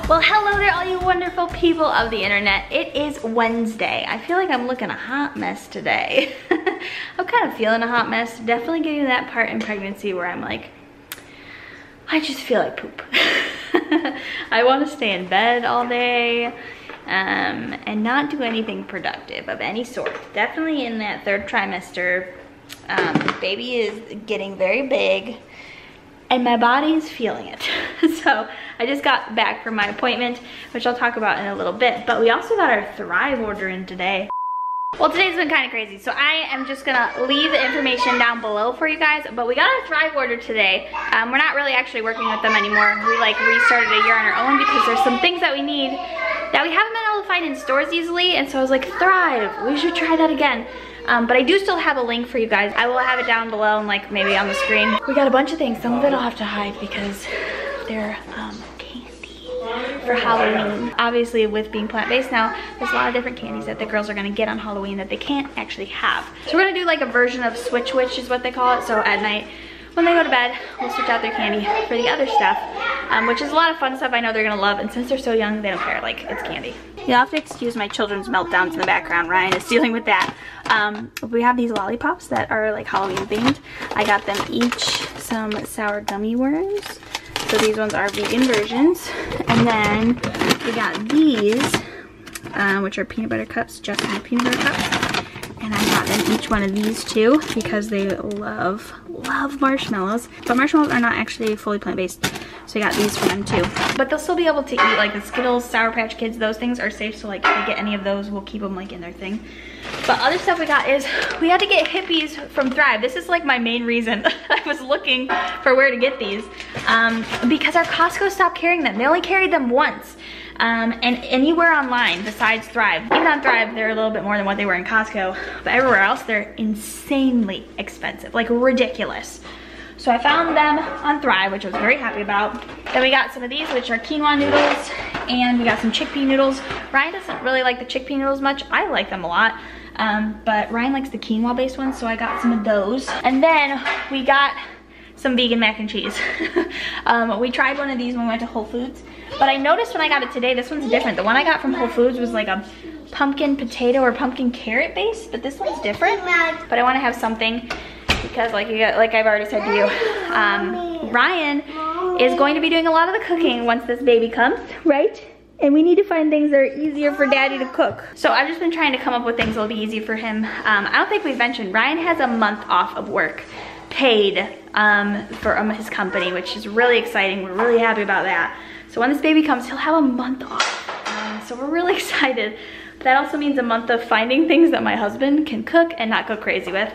Well, hello there, all you wonderful people of the internet. It is Wednesday. I feel like I'm looking a hot mess today. I'm kind of feeling a hot mess. Definitely getting to that part in pregnancy where I'm like, I just feel like poop. I want to stay in bed all day and not do anything productive of any sort. Definitely in that third trimester, baby is getting very big and my body is feeling it. So I just got back from my appointment, which I'll talk about in a little bit, but we also got our Thrive order in today. Well, today's been kind of crazy, so I am just gonna leave the information down below for you guys, but we got our Thrive order today. We're not really actually working with them anymore. We like restarted a year on our own because there's some things that we need that we haven't been able to find in stores easily, and so I was like, Thrive, we should try that again. But I do still have a link for you guys. I will have it down below and like maybe on the screen. We got a bunch of things. Some of it I'll have to hide because they're candy for Halloween. Obviously with being plant-based now, there's a lot of different candies that the girls are gonna get on Halloween that they can't actually have. So we're gonna do like a version of Switch Witch is what they call it. So at night, when they go to bed, we'll switch out their candy for the other stuff, which is a lot of fun stuff I know they're gonna love, and since they're so young, they don't care, like, it's candy. You'll have to excuse my children's meltdowns in the background. Ryan is dealing with that. We have these lollipops that are like Halloween themed. I got them each some sour gummy worms. So these ones are vegan versions. And then we got these, which are peanut butter cups, just peanut butter cups. And I got them each one of these too because they love marshmallows. But marshmallows are not actually fully plant-based, so I got these for them too. But they'll still be able to eat like the Skittles, Sour Patch Kids, those things are safe, so like if we get any of those, we'll keep them like in their thing. But other stuff we got is, we had to get hippies from Thrive. This is like my main reason I was looking for where to get these, because our Costco stopped carrying them. They only carried them once. And anywhere online besides Thrive. Even on Thrive, they're a little bit more than what they were in Costco, but everywhere else, they're insanely expensive, like ridiculous. So I found them on Thrive, which I was very happy about. Then we got some of these, which are quinoa noodles, and we got some chickpea noodles. Ryan doesn't really like the chickpea noodles much. I like them a lot, but Ryan likes the quinoa based ones, so I got some of those. And then we got some vegan mac and cheese. We tried one of these when we went to Whole Foods, but I noticed when I got it today, this one's different. The one I got from Whole Foods was like a pumpkin potato or pumpkin carrot base, but this one's different. But I want to have something because like I've already said to you, Ryan is going to be doing a lot of the cooking once this baby comes, right? And we need to find things that are easier for daddy to cook. So I've just been trying to come up with things that'll be easy for him. I don't think we've mentioned, Ryan has a month off of work paid for his company, which is really exciting. We're really happy about that. So when this baby comes, he'll have a month off. So we're really excited. But that also means a month of finding things that my husband can cook and not go crazy with.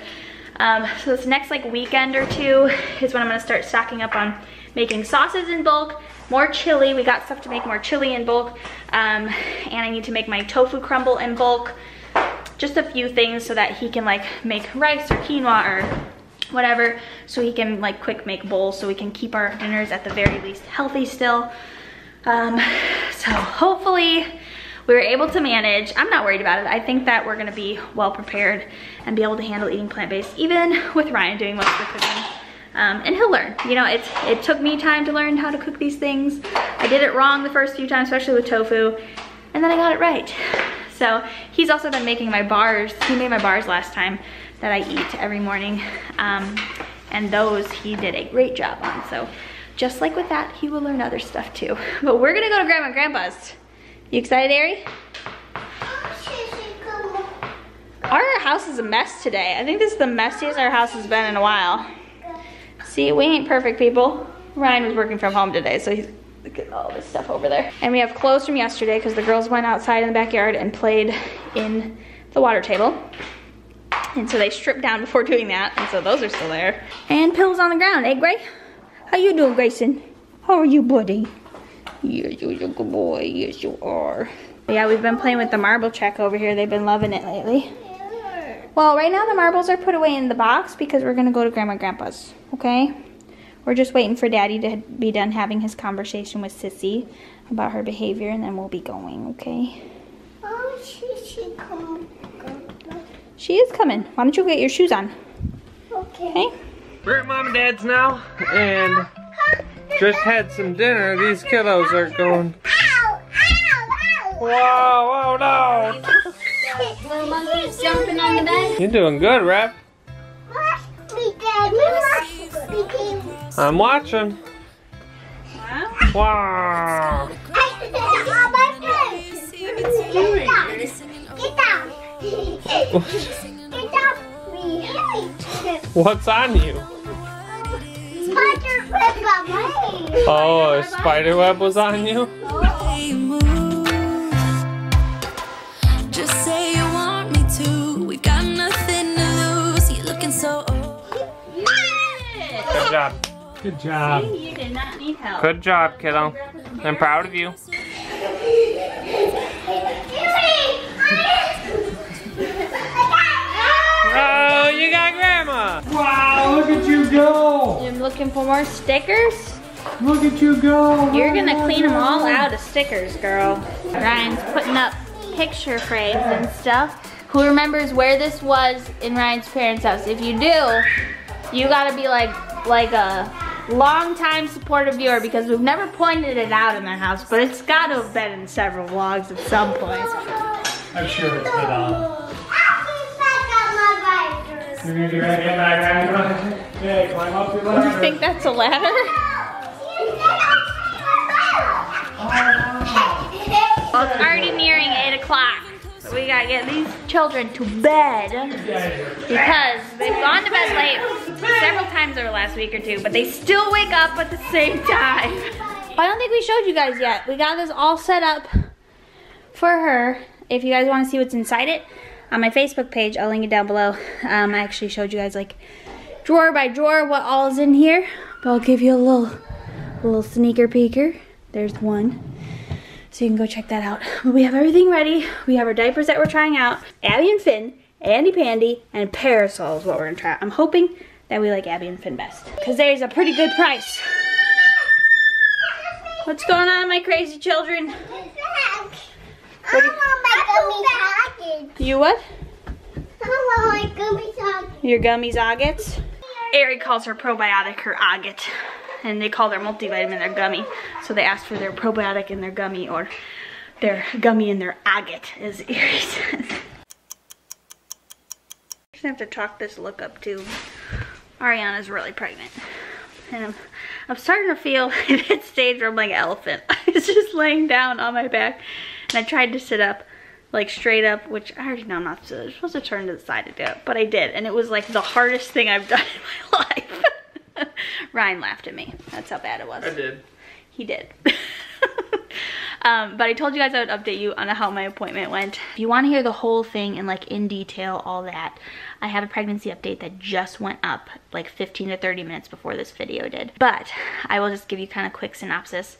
So this next like weekend or two is when I'm gonna start stocking up on making sauces in bulk, more chili. We got stuff to make more chili in bulk. And I need to make my tofu crumble in bulk. Just a few things so that he can like make rice or quinoa or whatever, so he can like quick make bowls so we can keep our dinners at the very least healthy still. So hopefully we were able to manage. I'm not worried about it. I think that we're gonna be well prepared and be able to handle eating plant-based, even with Ryan doing most of the cooking. And he'll learn. You know, it took me time to learn how to cook these things. I did it wrong the first few times, especially with tofu, and then I got it right. So he's also been making my bars. He made my bars last time that I eat every morning, and those he did a great job on. So just like with that, he will learn other stuff too. But we're gonna go to Grandma and Grandpa's. You excited, Ari? Our house is a mess today. I think this is the messiest our house has been in a while. See, we ain't perfect people. Ryan was working from home today, so he's, look at all this stuff over there. And we have clothes from yesterday because the girls went outside in the backyard and played in the water table. And so they stripped down before doing that, and so those are still there. And pillows on the ground, eh, Gray? How you doing, Grayson? How are you, buddy? Yes, you're a good boy. Yes, you are. Yeah, we've been playing with the marble check over here. They've been loving it lately. Well, right now the marbles are put away in the box because we're gonna go to Grandma and Grandpa's, okay? We're just waiting for Daddy to be done having his conversation with Sissy about her behavior, and then we'll be going, okay? Oh, she come. She is coming. Why don't you get your shoes on? Okay. We're at Mom and Dad's now, and just had some dinner. These kiddos are going Whoa, oh no! Little monkey's jumping on the bed. You're doing good, Rep. I'm watching. Wow. What's on you? Oh, a spider web was on you? Just say you want me to. We got nothing to lose. You're looking so old. Good job. Good job. See, you did not need help. Good job, kiddo. I'm proud of you. Oh, you got Grandma. Wow, look at you go. I'm looking for more stickers. Look at you go. You're gonna clean them all out of stickers, girl. Ryan's putting up picture frames and stuff. Who remembers where this was in Ryan's parents' house? If you do, you gotta be like a long-time supportive viewer because we've never pointed it out in their house, but it's gotta have been in several vlogs at some point. I'm sure it's been on. You're gonna do right here, back. Yeah, climb up your ladder. You think that's a ladder? Well, it's already nearing 8 o'clock. So we gotta get these children to bed because they've gone to bed late several times over the last week or two, but they still wake up at the same time. I don't think we showed you guys yet. We got this all set up for her. If you guys wanna see what's inside it, on my Facebook page, I'll link it down below. I actually showed you guys like drawer by drawer what all is in here, but I'll give you a little sneaker peeker. There's one. So you can go check that out. But we have everything ready. We have our diapers that we're trying out. Abby and Finn, Andy Pandy, and Parasol is what we're gonna try. I'm hoping that we like Abby and Finn best, because there's a pretty good price. What's going on, my crazy children? You what? Your gummies Oggets? Ari calls her probiotic her Ogget. And they call their multivitamin their gummy. So they asked for their probiotic in their gummy, or their gummy in their Ogget, as Ari says. I'm gonna have to chalk this look up too. Ariana's really pregnant. And I'm starting to feel in that stage where I'm like an elephant. I was just laying down on my back and I tried to sit up like straight up, which I already know I'm not supposed to turn to the side to do it, but I did, and it was like the hardest thing I've done in my life. Ryan laughed at me. That's how bad it was. I did. He did. But I told you guys I would update you on how my appointment went. If you want to hear the whole thing and like in detail, all that, I have a pregnancy update that just went up like 15 to 30 minutes before this video did. But I will just give you kind of quick synopsis.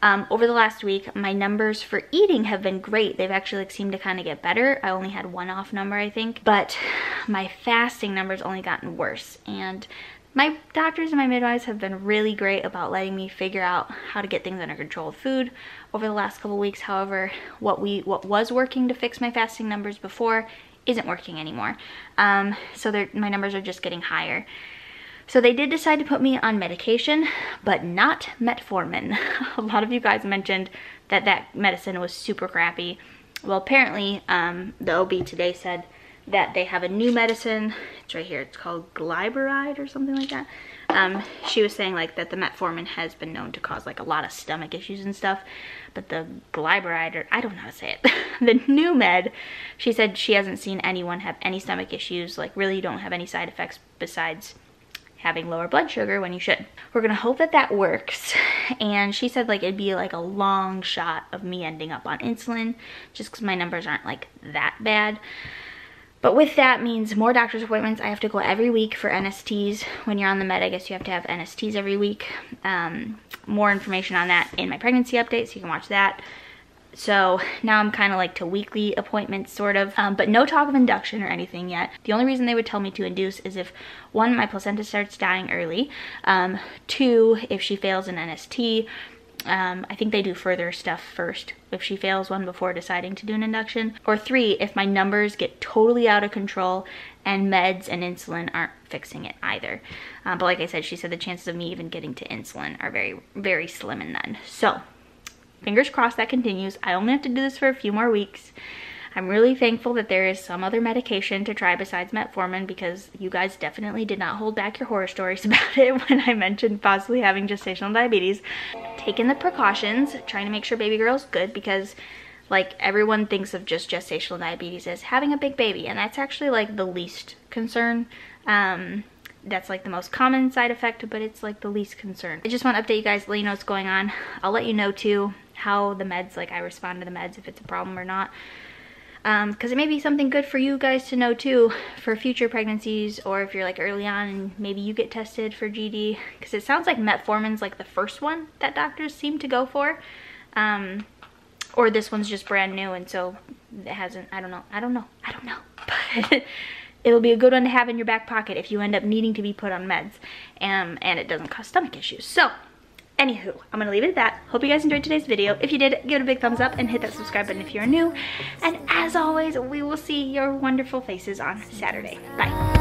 Over the last week, my numbers for eating have been great. They've actually like seemed to kind of get better. I only had one off number, I think, but my fasting numbers only gotten worse. And my doctors and my midwives have been really great about letting me figure out how to get things under control with food over the last couple weeks. However, what was working to fix my fasting numbers before isn't working anymore. So my numbers are just getting higher. So they did decide to put me on medication, but not metformin. A lot of you guys mentioned that that medicine was super crappy. Well, apparently the OB today said that they have a new medicine. It's right here. It's called Glyburide or something like that. She was saying like that the metformin has been known to cause like a lot of stomach issues and stuff, but the Glyburide, or I don't know how to say it, the new med, she said she hasn't seen anyone have any stomach issues. Like really, you don't have any side effects besides having lower blood sugar when you should. We're gonna hope that that works. And she said like it'd be like a long shot of me ending up on insulin just because my numbers aren't like that bad. But with that means more doctor's appointments. I have to go every week for NSTs. When you're on the med, I guess you have to have NSTs every week. More information on that in my pregnancy update, so you can watch that. So now I'm kind of like to weekly appointments, sort of, but no talk of induction or anything yet. The only reason they would tell me to induce is if, one, my placenta starts dying early, two, if she fails an NST. I think they do further stuff first if she fails one before deciding to do an induction, or three, if my numbers get totally out of control and meds and insulin aren't fixing it either. But like I said, she said the chances of me even getting to insulin are very, very slim and none. So fingers crossed that continues. I only have to do this for a few more weeks. I'm really thankful that there is some other medication to try besides metformin, because you guys definitely did not hold back your horror stories about it when I mentioned possibly having gestational diabetes. Taking the precautions, trying to make sure baby girl's good, because like everyone thinks of just gestational diabetes as having a big baby, and that's actually like the least concern. That's like the most common side effect, but it's like the least concern. I just want to update you guys, let you know what's going on. I'll let you know too how the meds, like I respond to the meds, if it's a problem or not. Because it may be something good for you guys to know too for future pregnancies, or if you're like early on and maybe you get tested for GD, because it sounds like metformin's like the first one that doctors seem to go for, or this one's just brand new and so it hasn't, I don't know, but it'll be a good one to have in your back pocket if you end up needing to be put on meds, and it doesn't cause stomach issues. So anywho, I'm gonna leave it at that. Hope you guys enjoyed today's video. If you did, give it a big thumbs up and hit that subscribe button if you're new. And as always, we will see your wonderful faces on Saturday. Bye.